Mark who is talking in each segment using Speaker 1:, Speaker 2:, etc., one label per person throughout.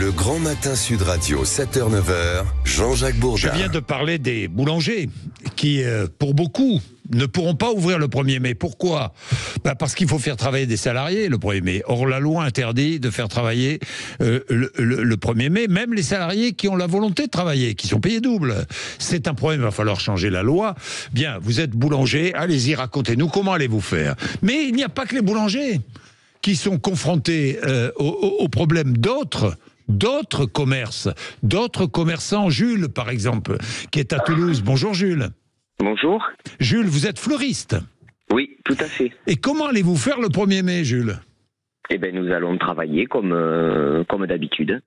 Speaker 1: Le Grand Matin Sud Radio, 7h-9h, Jean-Jacques Bourdin.
Speaker 2: Je viens de parler des boulangers qui, pour beaucoup, ne pourront pas ouvrir le 1er mai. Pourquoi ? Parce qu'il faut faire travailler des salariés le 1er mai. Or, la loi interdit de faire travailler le 1er mai, même les salariés qui ont la volonté de travailler, qui sont payés double. C'est un problème, il va falloir changer la loi. Bien, vous êtes boulanger, allez-y, racontez-nous comment allez-vous faire. Mais il n'y a pas que les boulangers qui sont confrontés aux problèmes d'autres commerces, d'autres commerçants. Jules, par exemple, qui est à Toulouse. Bonjour Jules.
Speaker 3: Bonjour.
Speaker 2: Jules, vous êtes fleuriste.
Speaker 3: Oui, tout à fait.
Speaker 2: Et comment allez-vous faire le 1er mai, Jules ?
Speaker 3: Eh bien, nous allons travailler comme d'habitude.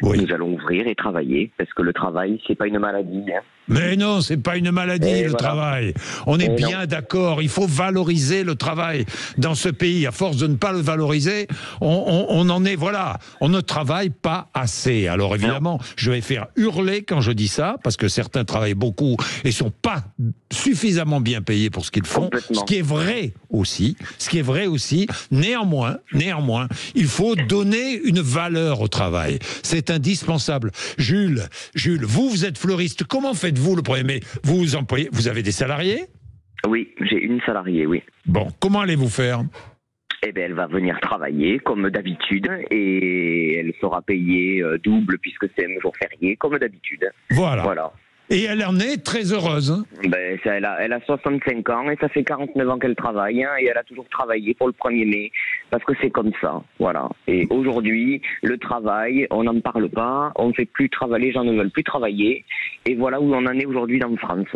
Speaker 2: Oui.
Speaker 3: Nous allons ouvrir et travailler, parce que le travail, c'est pas une maladie. Hein.
Speaker 2: Mais non, c'est pas une maladie, le travail. On est bien d'accord, il faut valoriser le travail dans ce pays. À force de ne pas le valoriser, on en est, voilà, on ne travaille pas assez. Alors évidemment, je vais faire hurler quand je dis ça, parce que certains travaillent beaucoup et sont pas suffisamment bien payés pour ce qu'ils font, ce qui est vrai aussi. Néanmoins, il faut donner une valeur au travail. C'est indispensable. Jules, vous êtes fleuriste. Comment faites-vous le 1er mai ? Vous employez, vous avez des salariés ?
Speaker 3: Oui, j'ai une salariée, oui.
Speaker 2: Bon, comment allez-vous faire ?
Speaker 3: Eh bien, elle va venir travailler comme d'habitude et elle sera payée double puisque c'est un jour férié comme d'habitude. Voilà.
Speaker 2: Et elle en est très heureuse.
Speaker 3: Ben, elle a 65 ans et ça fait 49 ans qu'elle travaille et elle a toujours travaillé pour le 1er mai parce que c'est comme ça, voilà. Et aujourd'hui, le travail, on n'en parle pas, on ne fait plus travailler, les gens ne veulent plus travailler et voilà où on en est aujourd'hui dans France.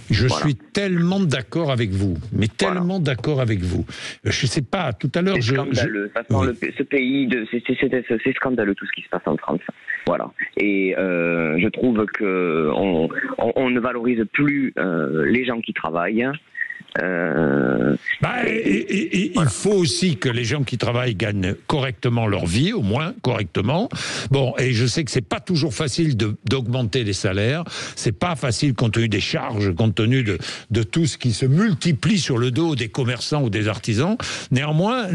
Speaker 2: Je suis tellement d'accord avec vous, mais tellement d'accord avec vous. Je sais pas, tout à l'heure...
Speaker 3: C'est scandaleux, ce pays, c'est scandaleux tout ce qui se passe en France. Voilà. Et je trouve que on ne valorise plus les gens qui travaillent.
Speaker 2: Il faut aussi que les gens qui travaillent gagnent correctement leur vie, au moins correctement. Bon, et je sais que c'est pas toujours facile d'augmenter les salaires. C'est pas facile compte tenu des charges, compte tenu de tout ce qui se multiplie sur le dos des commerçants ou des artisans. Néanmoins,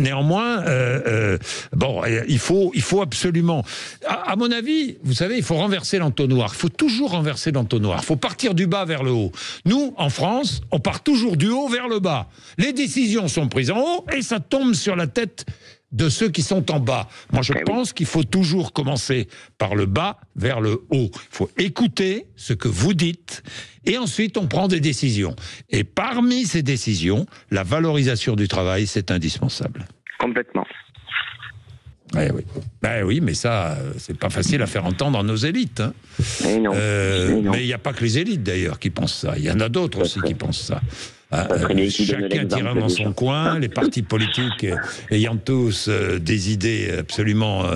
Speaker 2: il faut absolument. À mon avis, vous savez, il faut renverser l'entonnoir. Il faut toujours renverser l'entonnoir. Il faut partir du bas vers le haut. Nous, en France, on part toujours du haut vers le bas. Les décisions sont prises en haut et ça tombe sur la tête de ceux qui sont en bas. Moi, je pense qu'il faut toujours commencer par le bas vers le haut. Il faut écouter ce que vous dites et ensuite on prend des décisions. Et parmi ces décisions, la valorisation du travail, c'est indispensable.
Speaker 3: Complètement.
Speaker 2: Oui, mais ça, c'est pas facile à faire entendre à nos élites. Hein. Mais il n'y a pas que les élites d'ailleurs qui pensent ça. Il y en a d'autres aussi qui pensent ça. Chacun tirant dans son coin, les partis politiques ayant tous des idées absolument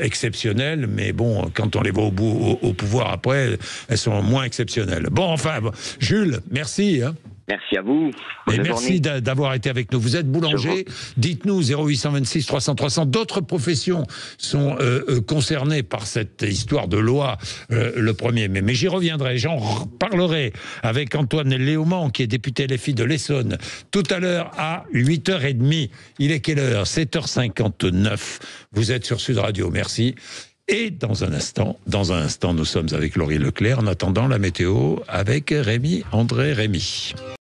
Speaker 2: exceptionnelles, mais bon, quand on les voit au pouvoir après, elles sont moins exceptionnelles. Bon, enfin, Jules, merci. Hein.
Speaker 3: Merci à vous.
Speaker 2: Et merci d'avoir été avec nous. Vous êtes boulanger. Dites-nous 0826 300 300. D'autres professions sont concernées par cette histoire de loi le 1er mai. Mais j'y reviendrai. J'en parlerai avec Antoine Léaumont, qui est député LFI de l'Essonne, tout à l'heure à 8h30. Il est quelle heure ? 7h59. Vous êtes sur Sud Radio. Merci. Et dans un instant, nous sommes avec Laurie Leclerc. En attendant, la météo avec André Rémy.